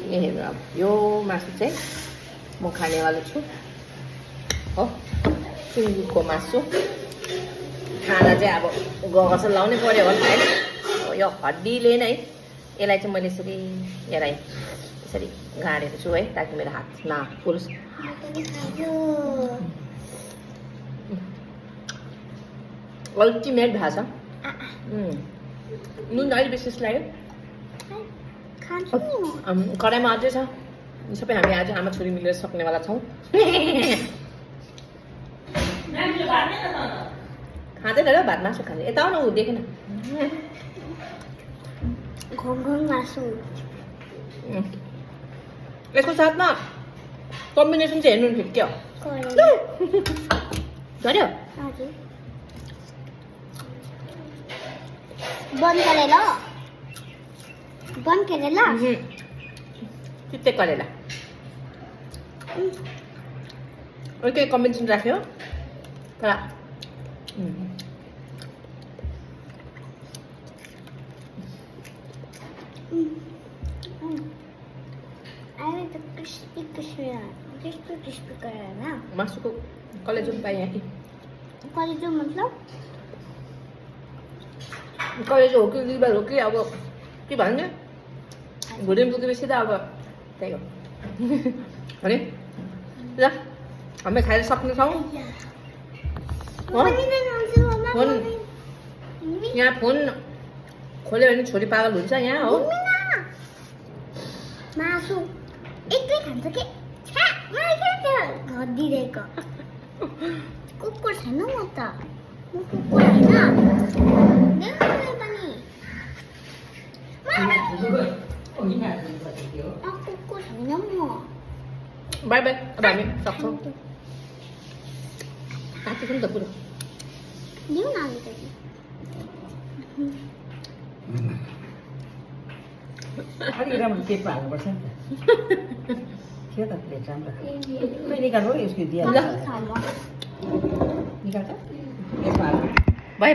यहाँ हेर्नु अब यो मासु चाहिँ म खानेवालो छु हो सुँगुरको मासु खाना चाहिँ अब गगस लाउनै पर्यो होला होइन यो हड्डीले नै यसलाई चाहिँ मैले यसरी यसरी गाडेको छु है ताकि मेरो हात नफुलोस् अल्टिमेट भएको छ नुन अलिक बेसी लाग्यो कराईमा अझै छ सबै हामी आज आमा छोरी मिलेर सक्नेवाला छौँ खाँदैन र भात मासु खाँदै यता आउन ऊ देखेन यसको साथमा कम्बिनेसन चाहिँ हेर्नु ठिक क्या झऱ्यो बन करेला चित्ते करेला अर्कै कम्बिनेसन राख्यो तर मासुको कलेजो पनि पाएँ कि कलेजो मतलब कलेजो हो कि लिभर हो कि अब के भन्ने भुँडी पुगेपछि त अब त्यही हो भने ल हामी खाएर सक्नेछौँ फोन यहाँ फोन खोल्यो भने छोरी पागल हुन्छ यहाँ हो मासु एक्लै खान्छ के घदिरहेको कुकुर छैन म त म कुकुर होइन कुकुर छैन म बाई बाई अब हामी सक्छौँ आएको नि त पुरो दिउँ न अलिकति अलिक राम्रो पेटमा हाल्नुपर्छ नि त के त प्लेट राम्रो खोइ निकाल्नु यसको दिइहाल्छ निकाल्छ निकाल्छ पेटमा हाल्नु भयो